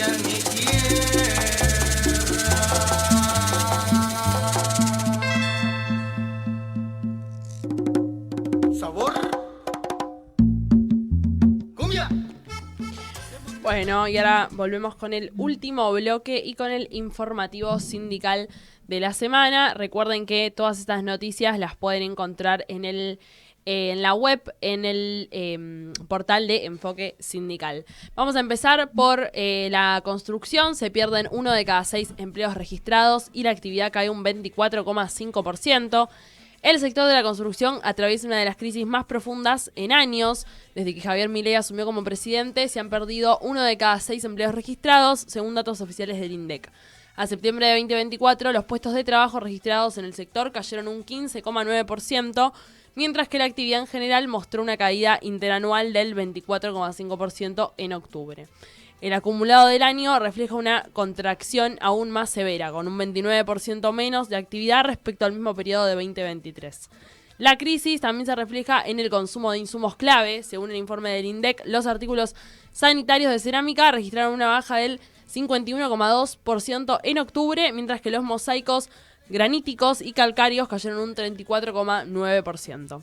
patria, mi tierra. Sabor. Cumbia. Bueno, y ahora volvemos con el último bloque y con el informativo sindical de la semana. Recuerden que todas estas noticias las pueden encontrar en la web, en el portal de Enfoque Sindical. Vamos a empezar por la construcción. Se pierden 1 de cada 6 empleos registrados y la actividad cae un 24,5%. El sector de la construcción atraviesa una de las crisis más profundas en años. Desde que Javier Milei asumió como presidente, se han perdido 1 de cada 6 empleos registrados, según datos oficiales del INDEC. A septiembre de 2024, los puestos de trabajo registrados en el sector cayeron un 15,9%, mientras que la actividad en general mostró una caída interanual del 24,5% en octubre. El acumulado del año refleja una contracción aún más severa, con un 29% menos de actividad respecto al mismo periodo de 2023. La crisis también se refleja en el consumo de insumos clave. Según el informe del INDEC, los artículos sanitarios de cerámica registraron una baja del 51,2% en octubre, mientras que los mosaicos graníticos y calcáreos cayeron un 34,9%.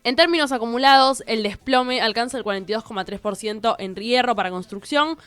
En términos acumulados, el desplome alcanza el 42,3% en hierro para construcción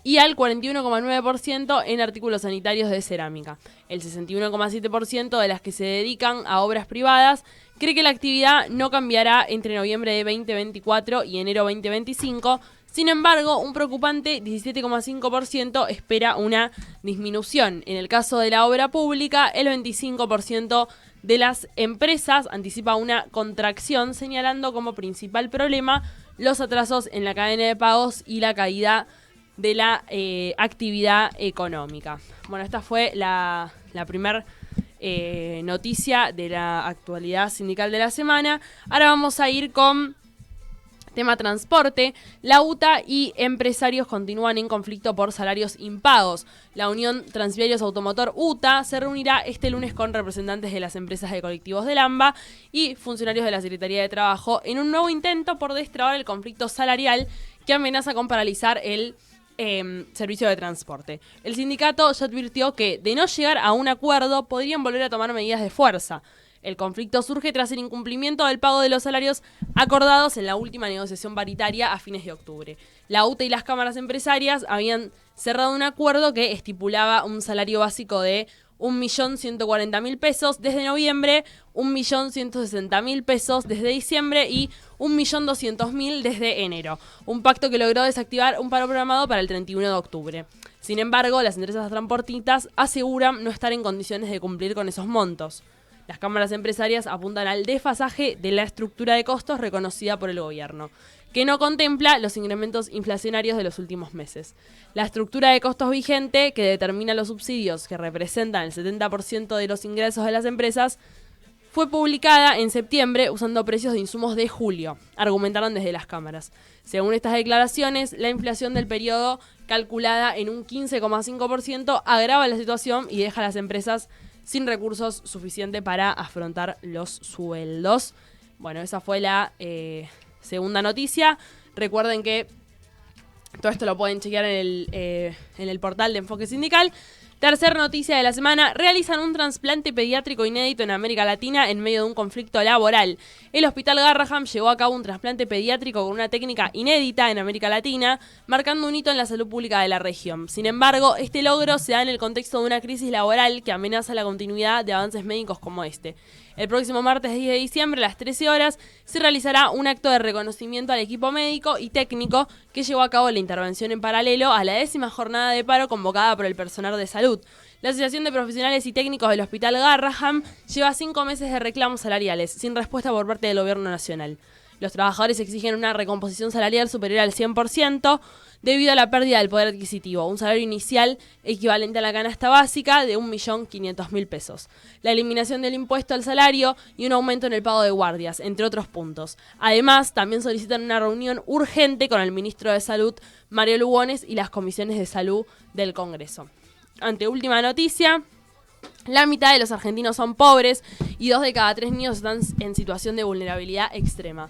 y al 41,9% en artículos sanitarios de cerámica. El 61,7% de las que se dedican a obras privadas cree que la actividad no cambiará entre noviembre de 2024 y enero 2025. Sin embargo, un preocupante 17,5% espera una disminución. En el caso de la obra pública, el 25% de las empresas anticipa una contracción, señalando como principal problema los atrasos en la cadena de pagos y la caída de la actividad económica. Bueno, esta fue la primera noticia de la actualidad sindical de la semana. Ahora vamos a ir con tema transporte. La UTA y empresarios continúan en conflicto por salarios impagos. La Unión Transviarios Automotor UTA se reunirá este lunes con representantes de las empresas de colectivos del AMBA y funcionarios de la Secretaría de Trabajo en un nuevo intento por destrabar el conflicto salarial que amenaza con paralizar el servicio de transporte. El sindicato ya advirtió que, de no llegar a un acuerdo, podrían volver a tomar medidas de fuerza. El conflicto surge tras el incumplimiento del pago de los salarios acordados en la última negociación paritaria a fines de octubre. La UTA y las cámaras empresarias habían cerrado un acuerdo que estipulaba un salario básico de 1.140.000 pesos desde noviembre, 1.160.000 pesos desde diciembre y 1.200.000 desde enero. Un pacto que logró desactivar un paro programado para el 31 de octubre. Sin embargo, las empresas transportistas aseguran no estar en condiciones de cumplir con esos montos. Las cámaras empresarias apuntan al desfasaje de la estructura de costos reconocida por el gobierno, que no contempla los incrementos inflacionarios de los últimos meses. La estructura de costos vigente, que determina los subsidios que representan el 70% de los ingresos de las empresas, fue publicada en septiembre usando precios de insumos de julio, argumentaron desde las cámaras. Según estas declaraciones, la inflación del periodo, calculada en un 15,5%, agrava la situación y deja a las empresas sin recursos suficientes para afrontar los sueldos. Bueno, esa fue la segunda noticia. Recuerden que todo esto lo pueden chequear en el portal de Enfoque Sindical. Tercer noticia de la semana: realizan un trasplante pediátrico inédito en América Latina en medio de un conflicto laboral. El Hospital Garraham llevó a cabo un trasplante pediátrico con una técnica inédita en América Latina, marcando un hito en la salud pública de la región. Sin embargo, este logro se da en el contexto de una crisis laboral que amenaza la continuidad de avances médicos como este. El próximo martes 10 de diciembre a las 13 horas se realizará un acto de reconocimiento al equipo médico y técnico que llevó a cabo la intervención en paralelo a la 10ª jornada de paro convocada por el personal de salud. La Asociación de Profesionales y Técnicos del Hospital Garraham lleva 5 meses de reclamos salariales, sin respuesta por parte del gobierno nacional. Los trabajadores exigen una recomposición salarial superior al 100% debido a la pérdida del poder adquisitivo, un salario inicial equivalente a la canasta básica de 1.500.000 pesos, la eliminación del impuesto al salario y un aumento en el pago de guardias, entre otros puntos. Además, también solicitan una reunión urgente con el ministro de Salud, Mario Lugones, y las comisiones de salud del Congreso. Anteúltima noticia: la mitad de los argentinos son pobres y 2 de cada 3 niños están en situación de vulnerabilidad extrema.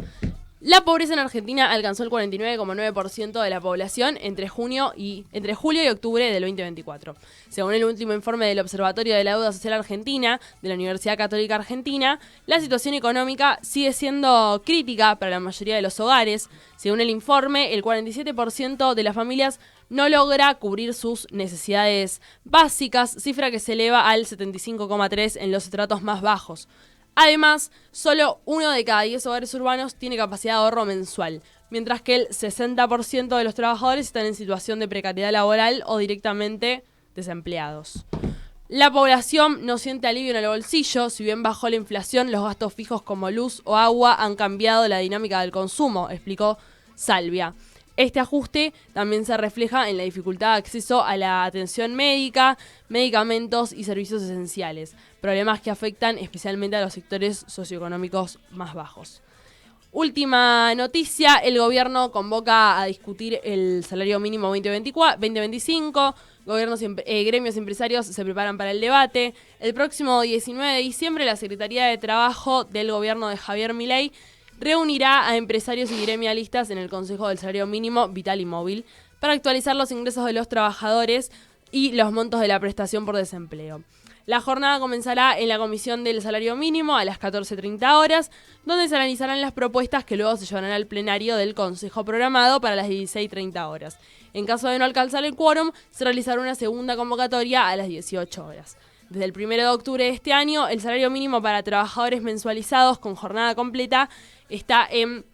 La pobreza en Argentina alcanzó el 49,9% de la población entre julio y octubre del 2024. Según el último informe del Observatorio de la Deuda Social Argentina de la Universidad Católica Argentina, la situación económica sigue siendo crítica para la mayoría de los hogares. Según el informe, el 47% de las familias no logra cubrir sus necesidades básicas, cifra que se eleva al 75,3% en los estratos más bajos. Además, solo 1 de cada 10 hogares urbanos tiene capacidad de ahorro mensual, mientras que el 60% de los trabajadores están en situación de precariedad laboral o directamente desempleados. La población no siente alivio en el bolsillo. Si bien bajó la inflación, los gastos fijos como luz o agua han cambiado la dinámica del consumo, explicó Salvia. Este ajuste también se refleja en la dificultad de acceso a la atención médica, medicamentos y servicios esenciales, problemas que afectan especialmente a los sectores socioeconómicos más bajos. Última noticia, el gobierno convoca a discutir el salario mínimo 2025, gremios empresarios se preparan para el debate. El próximo 19 de diciembre la Secretaría de Trabajo del gobierno de Javier Milei reunirá a empresarios y gremialistas en el Consejo del Salario Mínimo Vital y Móvil para actualizar los ingresos de los trabajadores y los montos de la prestación por desempleo. La jornada comenzará en la Comisión del Salario Mínimo a las 14:30 horas, donde se analizarán las propuestas que luego se llevarán al plenario del Consejo programado para las 16:30 horas. En caso de no alcanzar el quórum, se realizará una segunda convocatoria a las 18 horas. Desde el 1 de octubre de este año, el salario mínimo para trabajadores mensualizados con jornada completa está en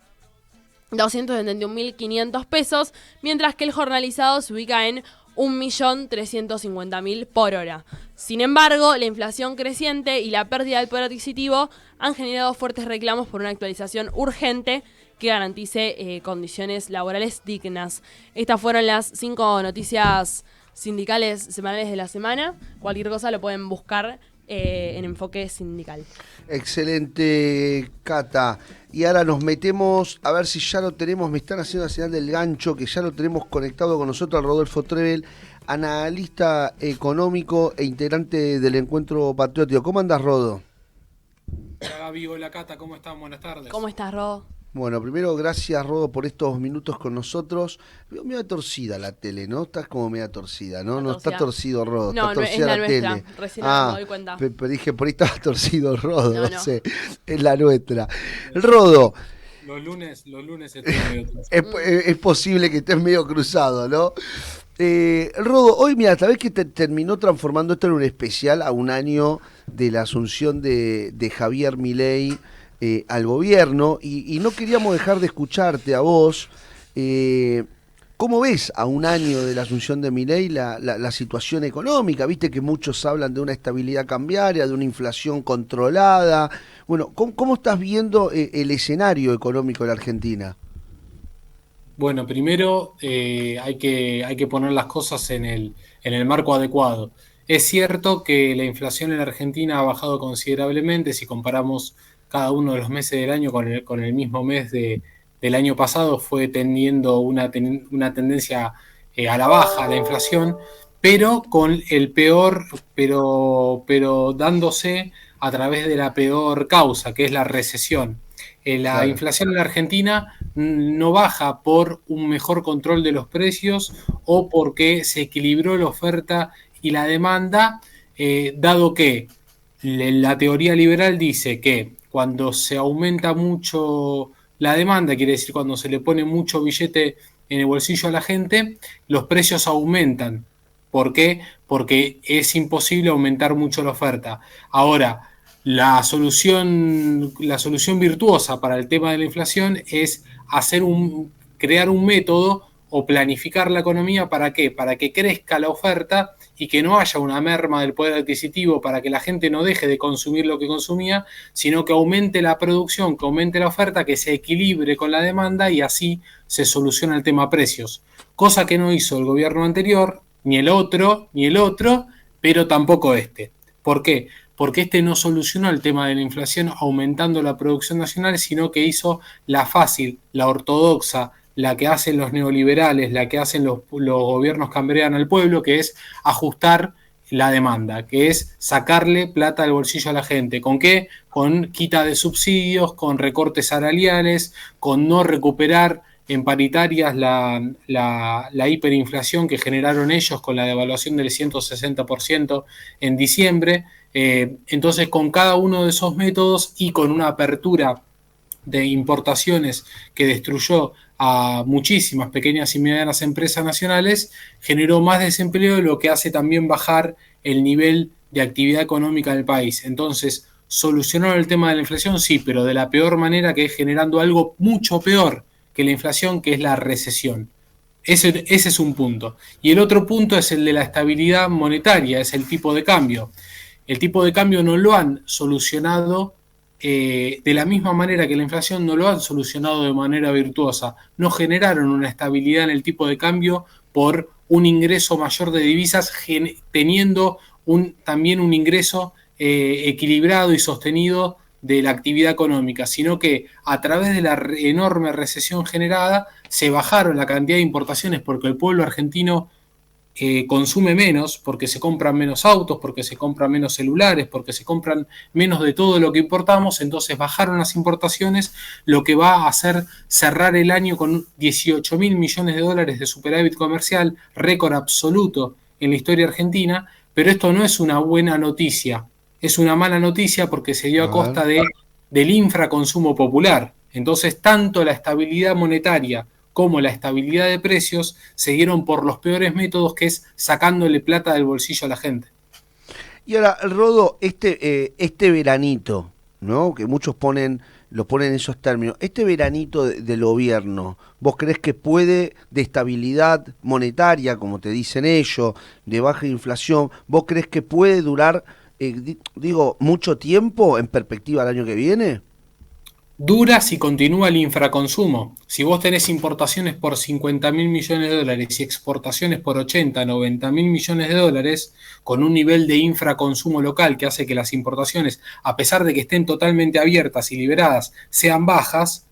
271.500 pesos, mientras que el jornalizado se ubica en 1.350.000 por hora. Sin embargo, la inflación creciente y la pérdida del poder adquisitivo han generado fuertes reclamos por una actualización urgente que garantice condiciones laborales dignas. Estas fueron las 5 noticias sindicales semanales de la semana. Cualquier cosa lo pueden buscar en Enfoque Sindical. Excelente, Cata. Y ahora nos metemos, a ver si ya lo tenemos, me están haciendo la señal del gancho, que ya lo tenemos conectado con nosotros al Rodolfo Trevel, analista económico e integrante del Encuentro Patriótico. ¿Cómo andas, Rodo? Hola Gaby, hola Cata, ¿cómo están? Buenas tardes. ¿Cómo estás, Rodo? Bueno, primero gracias, Rodo, por estos minutos con nosotros. Veo media torcida la tele, ¿no? Estás como media torcida, ¿no? No está torcido, Rodo, no, está torcida no es la tele. nuestra. Recién me doy cuenta. Pero dije, por ahí estaba torcido Rodo, no. No sé, es la nuestra. Rodo. Los lunes estoy medio torcido. Es posible que estés medio cruzado, ¿no? Rodo, hoy mira, tal vez que te terminó transformando esto en un especial a un año de la asunción de Javier Milei al gobierno y no queríamos dejar de escucharte a vos. ¿Cómo ves a un año de la asunción de Milei la situación económica? Viste que muchos hablan de una estabilidad cambiaria, de una inflación controlada. Bueno, ¿cómo estás viendo el escenario económico de la Argentina? Bueno, primero hay que poner las cosas en el marco adecuado. Es cierto que la inflación en la Argentina ha bajado considerablemente si comparamos cada uno de los meses del año con el mismo mes del año pasado, fue teniendo una tendencia a la baja la inflación, pero con el peor, pero dándose a través de la peor causa, que es la recesión. La inflación en la Argentina no baja por un mejor control de los precios o porque se equilibró la oferta y la demanda, dado que la teoría liberal dice que cuando se aumenta mucho la demanda, quiere decir cuando se le pone mucho billete en el bolsillo a la gente, los precios aumentan. ¿Por qué? Porque es imposible aumentar mucho la oferta. Ahora, la solución virtuosa para el tema de la inflación es crear un método o planificar la economía. ¿Para qué? Para que crezca la oferta y que no haya una merma del poder adquisitivo, para que la gente no deje de consumir lo que consumía, sino que aumente la producción, que aumente la oferta, que se equilibre con la demanda y así se soluciona el tema precios. Cosa que no hizo el gobierno anterior, ni el otro, pero tampoco este. ¿Por qué? Porque este no solucionó el tema de la inflación aumentando la producción nacional, sino que hizo la fácil, la ortodoxa, la que hacen los neoliberales, la que hacen los gobiernos que hambrean al pueblo, que es ajustar la demanda, que es sacarle plata del bolsillo a la gente. ¿Con qué? Con quita de subsidios, con recortes salariales, con no recuperar en paritarias la hiperinflación que generaron ellos con la devaluación del 160% en diciembre. Entonces, con cada uno de esos métodos y con una apertura de importaciones que destruyó a muchísimas pequeñas y medianas empresas nacionales, generó más desempleo, lo que hace también bajar el nivel de actividad económica del país. Entonces, ¿solucionaron el tema de la inflación? Sí, pero de la peor manera, que es generando algo mucho peor que la inflación, que es la recesión. Ese es un punto. Y el otro punto es el de la estabilidad monetaria, es el tipo de cambio. El tipo de cambio no lo han solucionado de la misma manera que la inflación, no lo han solucionado de manera virtuosa. No generaron una estabilidad en el tipo de cambio por un ingreso mayor de divisas, teniendo también un ingreso equilibrado y sostenido de la actividad económica, sino que a través de la enorme recesión generada se bajaron la cantidad de importaciones porque el pueblo argentino consume menos, porque se compran menos autos, porque se compran menos celulares, porque se compran menos de todo lo que importamos. Entonces bajaron las importaciones, lo que va a hacer cerrar el año con 18.000 millones de dólares de superávit comercial, récord absoluto en la historia argentina. Pero esto no es una buena noticia, es una mala noticia porque se dio a costa del infraconsumo popular. Entonces, tanto la estabilidad monetaria como la estabilidad de precios se dieron por los peores métodos, que es sacándole plata del bolsillo a la gente. Y ahora, Rodo, este veranito, ¿no? Que muchos lo ponen en esos términos, este veranito del gobierno, ¿vos creés que puede, de estabilidad monetaria, como te dicen ellos, de baja inflación, vos creés que puede durar, mucho tiempo en perspectiva al año que viene? Dura si continúa el infraconsumo. Si vos tenés importaciones por 50.000 millones de dólares y exportaciones por 80, 90.000 millones de dólares, con un nivel de infraconsumo local que hace que las importaciones, a pesar de que estén totalmente abiertas y liberadas, sean bajas,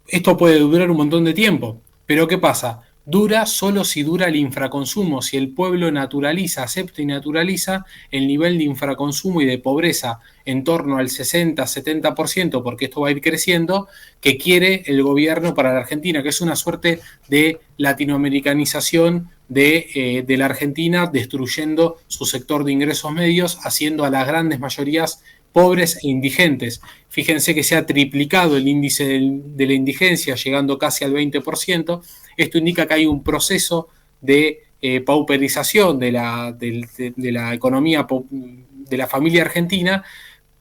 esto puede durar un montón de tiempo. Pero ¿qué pasa? Dura solo si dura el infraconsumo, si el pueblo naturaliza, acepta y naturaliza el nivel de infraconsumo y de pobreza en torno al 60-70%, porque esto va a ir creciendo, que quiere el gobierno para la Argentina, que es una suerte de latinoamericanización de la Argentina, destruyendo su sector de ingresos medios, haciendo a las grandes mayorías pobres e indigentes. Fíjense que se ha triplicado el índice de la indigencia, llegando casi al 20%. Esto indica que hay un proceso de pauperización de la economía de la familia argentina,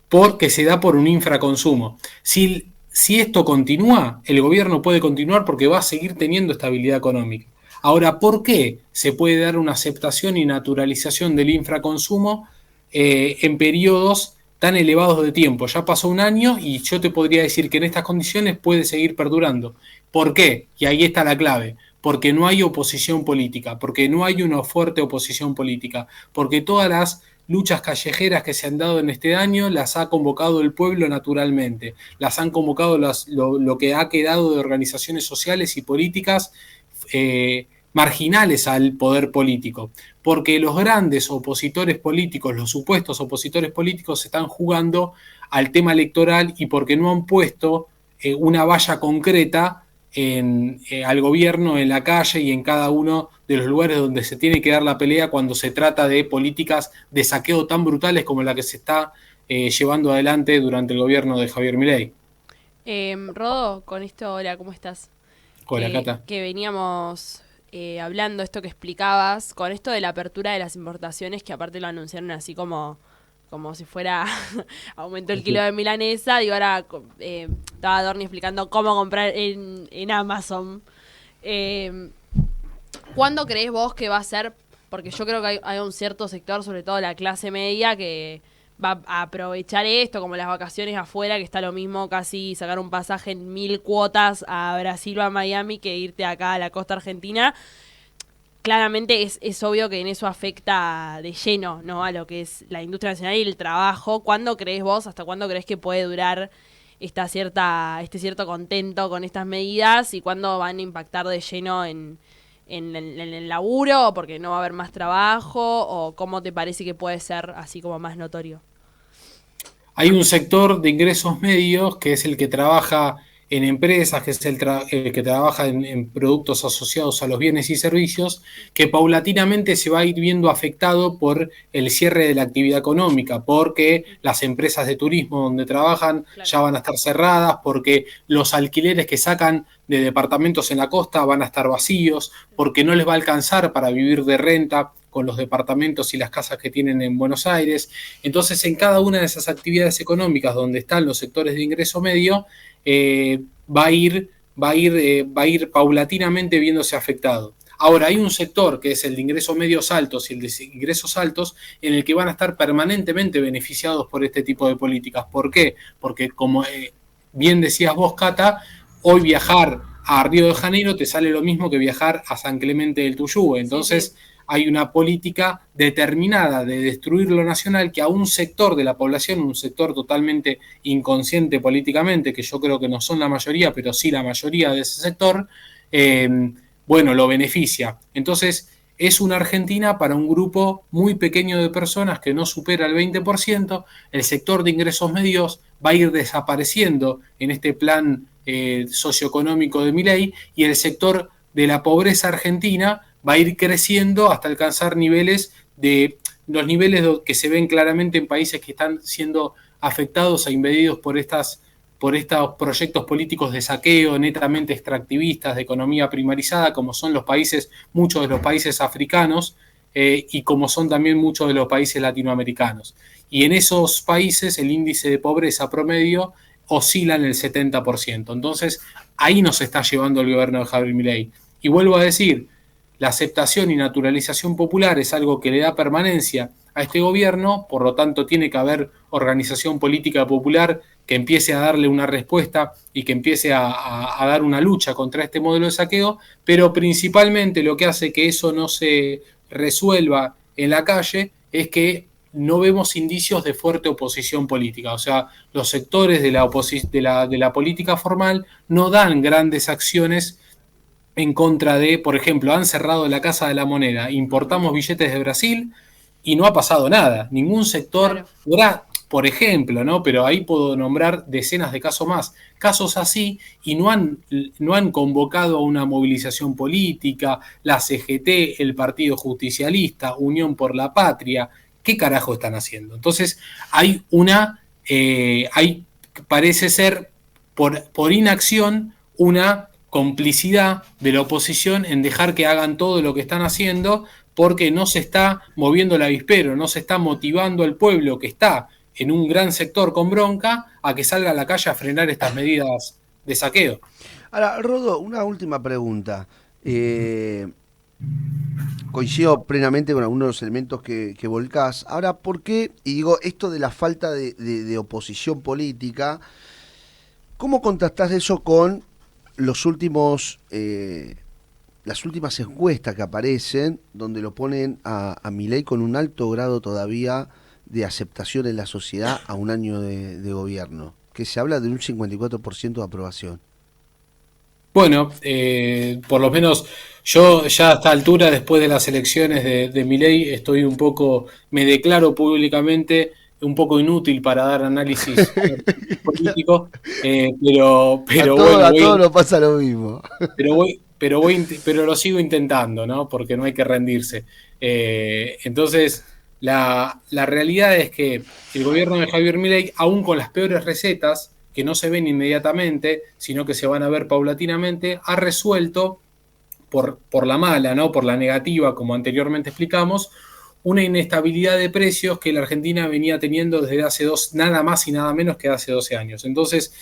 porque se da por un infraconsumo. Si esto continúa, el gobierno puede continuar porque va a seguir teniendo estabilidad económica. Ahora, ¿por qué se puede dar una aceptación y naturalización del infraconsumo en periodos tan elevados de tiempo? Ya pasó un año y yo te podría decir que en estas condiciones puede seguir perdurando. ¿Por qué? Y ahí está la clave. Porque no hay oposición política, porque no hay una fuerte oposición política, porque todas las luchas callejeras que se han dado en este año las ha convocado el pueblo naturalmente, las han convocado lo que ha quedado de organizaciones sociales y políticas marginales al poder político, porque los grandes opositores políticos, los supuestos opositores políticos, se están jugando al tema electoral y porque no han puesto una valla concreta al gobierno en la calle y en cada uno de los lugares donde se tiene que dar la pelea cuando se trata de políticas de saqueo tan brutales como la que se está llevando adelante durante el gobierno de Javier Milei. Rodo, con esto, hola, ¿cómo estás? Hola, Cata. Que veníamos hablando, esto que explicabas, con esto de la apertura de las importaciones, que aparte lo anunciaron así como si fuera aumentó el kilo de milanesa. Digo, ahora estaba Dorni explicando cómo comprar en Amazon. ¿Cuándo creés vos que va a ser? Porque yo creo que hay un cierto sector, sobre todo la clase media, que va a aprovechar esto, como las vacaciones afuera, que está lo mismo casi sacar un pasaje en 1.000 cuotas a Brasil o a Miami que irte acá a la costa argentina. Claramente es obvio que en eso afecta de lleno, ¿no?, a lo que es la industria nacional y el trabajo. ¿Cuándo crees vos, hasta cuándo crees que puede durar este cierto contento con estas medidas y cuándo van a impactar de lleno en en el laburo, o porque no va a haber más trabajo, o cómo te parece que puede ser así como más notorio? Hay un sector de ingresos medios que es el que trabaja en empresas, que es el que trabaja en productos asociados a los bienes y servicios, que paulatinamente se va a ir viendo afectado por el cierre de la actividad económica, porque las empresas de turismo donde trabajan ya van a estar cerradas, porque los alquileres que sacan de departamentos en la costa van a estar vacíos, porque no les va a alcanzar para vivir de renta con los departamentos y las casas que tienen en Buenos Aires. Entonces, en cada una de esas actividades económicas donde están los sectores de ingreso medio, va a ir paulatinamente viéndose afectado. Ahora, hay un sector que es el de ingresos medios altos y el de ingresos altos en el que van a estar permanentemente beneficiados por este tipo de políticas. ¿Por qué? Porque, como bien decías vos, Cata, hoy viajar a Río de Janeiro te sale lo mismo que viajar a San Clemente del Tuyú. Entonces, sí. Hay una política determinada de destruir lo nacional que a un sector de la población, un sector totalmente inconsciente políticamente, que yo creo que no son la mayoría, pero sí la mayoría de ese sector, bueno, lo beneficia. Entonces, es una Argentina para un grupo muy pequeño de personas que no supera el 20%. El sector de ingresos medios va a ir desapareciendo en este plan socioeconómico de Milei, y el sector de la pobreza argentina va a ir creciendo hasta alcanzar los niveles que se ven claramente en países que están siendo afectados e invadidos por estos proyectos políticos de saqueo netamente extractivistas, de economía primarizada, como son muchos de los países africanos, y como son también muchos de los países latinoamericanos. Y en esos países el índice de pobreza promedio oscila en el 70%. Entonces, ahí nos está llevando el gobierno de Javier Milei. Y vuelvo a decir, la aceptación y naturalización popular es algo que le da permanencia a este gobierno, por lo tanto tiene que haber organización política popular que empiece a darle una respuesta y que empiece a dar una lucha contra este modelo de saqueo, pero principalmente lo que hace que eso no se resuelva en la calle es que no vemos indicios de fuerte oposición política. O sea, los sectores de la política formal no dan grandes acciones en contra de, por ejemplo, han cerrado la Casa de la Moneda, importamos billetes de Brasil y no ha pasado nada. Ningún sector, por ejemplo, ¿no? Pero ahí puedo nombrar decenas de casos así, y no han convocado a una movilización política, la CGT, el Partido Justicialista, Unión por la Patria. ¿Qué carajo están haciendo? Entonces, parece ser, por inacción, una complicidad de la oposición en dejar que hagan todo lo que están haciendo, porque no se está moviendo el avispero, no se está motivando al pueblo que está en un gran sector con bronca a que salga a la calle a frenar estas medidas de saqueo. Ahora, Rodo, una última pregunta. Coincido plenamente con algunos de los elementos que volcás. Ahora, ¿por qué? Y digo, esto de la falta de oposición política, ¿cómo contrastás eso con las últimas encuestas que aparecen, donde lo ponen a Milei con un alto grado todavía de aceptación en la sociedad a un año de gobierno, que se habla de un 54% de aprobación? Bueno, por lo menos yo ya a esta altura, después de las elecciones de Milei, me declaro públicamente un poco inútil para dar análisis político, pero a todos nos pasa lo mismo. Pero lo sigo intentando, ¿no? Porque no hay que rendirse. Entonces, la realidad es que el gobierno de Javier Milei, aún con las peores recetas, que no se ven inmediatamente, sino que se van a ver paulatinamente, ha resuelto por la mala, ¿no? Por la negativa, como anteriormente explicamos, una inestabilidad de precios que la Argentina venía teniendo desde hace nada más y nada menos que hace 12 años. Entonces,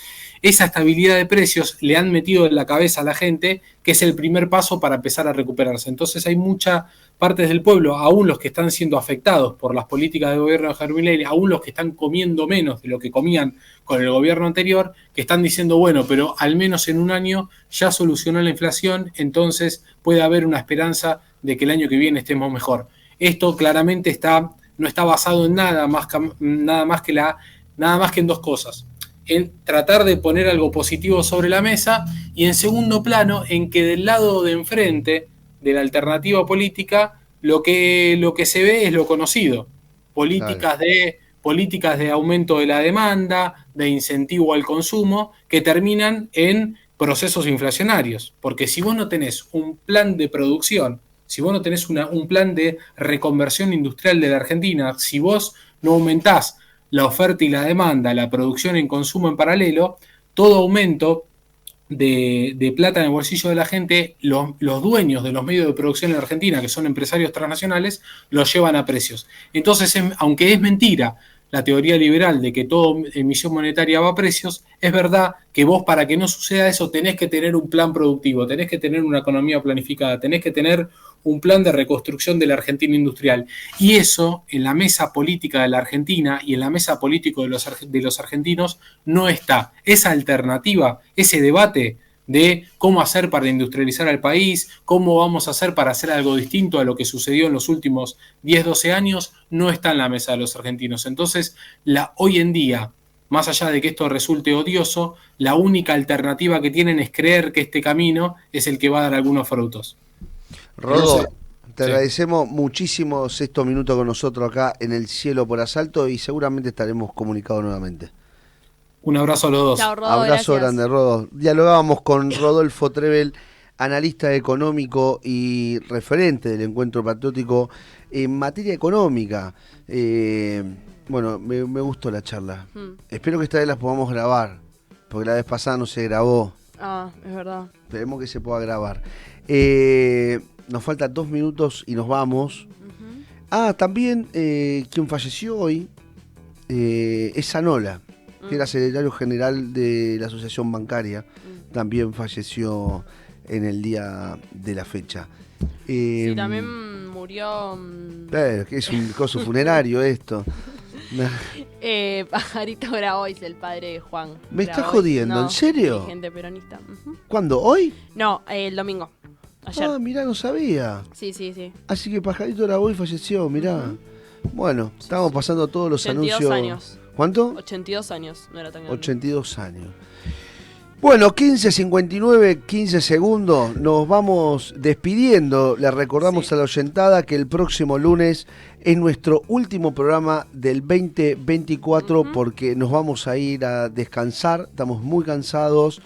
esa estabilidad de precios le han metido en la cabeza a la gente que es el primer paso para empezar a recuperarse. Entonces, hay muchas partes del pueblo, aún los que están siendo afectados por las políticas del gobierno de Javier Milei, aún los que están comiendo menos de lo que comían con el gobierno anterior, que están diciendo, bueno, pero al menos en un año ya solucionó la inflación, entonces puede haber una esperanza de que el año que viene estemos mejor. Esto claramente no está basado en nada más que en dos cosas: en tratar de poner algo positivo sobre la mesa, y en segundo plano, en que del lado de enfrente de la alternativa política, lo que se ve es lo conocido. Políticas de aumento de la demanda, de incentivo al consumo, que terminan en procesos inflacionarios. Porque si vos no tenés un plan de producción, si vos no tenés un plan de reconversión industrial de la Argentina, si vos no aumentás la oferta y la demanda, la producción en consumo en paralelo, todo aumento de plata en el bolsillo de la gente, los dueños de los medios de producción en la Argentina, que son empresarios transnacionales, los llevan a precios. Entonces, aunque es mentira la teoría liberal de que toda emisión monetaria va a precios, es verdad que vos, para que no suceda eso, tenés que tener un plan productivo, tenés que tener una economía planificada, tenés que tener un plan de reconstrucción de la Argentina industrial. Y eso, en la mesa política de la Argentina y en la mesa política de los argentinos, no está. Esa alternativa, ese debate de cómo hacer para industrializar al país, cómo vamos a hacer para hacer algo distinto a lo que sucedió en los últimos 10, 12 años, no está en la mesa de los argentinos. Entonces, hoy en día, más allá de que esto resulte odioso, la única alternativa que tienen es creer que este camino es el que va a dar algunos frutos. Rodo, te agradecemos muchísimo estos minutos con nosotros acá en El Cielo por Asalto y seguramente estaremos comunicados nuevamente. Un abrazo a los dos. Chao, Rodo, abrazo gracias. grande, Rodo. Dialogábamos con Rodolfo Trebel, analista económico y referente del Encuentro Patriótico en materia económica. Bueno, me gustó la charla. Espero que esta vez la podamos grabar, porque la vez pasada no se grabó. Ah, es verdad. Esperemos que se pueda grabar. Nos faltan 2 minutos y nos vamos. También quien falleció hoy es Sanola, que era secretario general de la Asociación Bancaria. También falleció en el día de la fecha. Sí, también murió... que es un coso funerario esto. Pajarito Grabois, el padre de Juan. ¿Me estás jodiendo? ¿En serio? Gente peronista. ¿Cuándo? ¿Hoy? No, el domingo. Ayer. Mirá, no sabía. Sí. Así que Pajarito Grabois falleció, mirá. Bueno, estamos pasando todos los 82 anuncios. años. ¿Cuánto? 82 años, no era tan grande. 82 años. Bueno, 15:59, 15 segundos. Nos vamos despidiendo. Le recordamos a la oyentada que el próximo lunes es nuestro último programa del 2024 porque nos vamos a ir a descansar. Estamos muy cansados.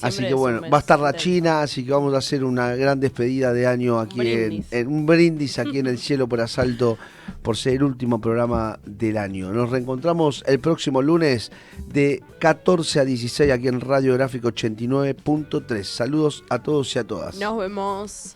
Así que bueno, va a estar la China, así que vamos a hacer una gran despedida de año aquí en un brindis aquí en El Cielo por Asalto por ser el último programa del año. Nos reencontramos el próximo lunes de 14 a 16 aquí en Radio Gráfico 89.3. Saludos a todos y a todas. Nos vemos.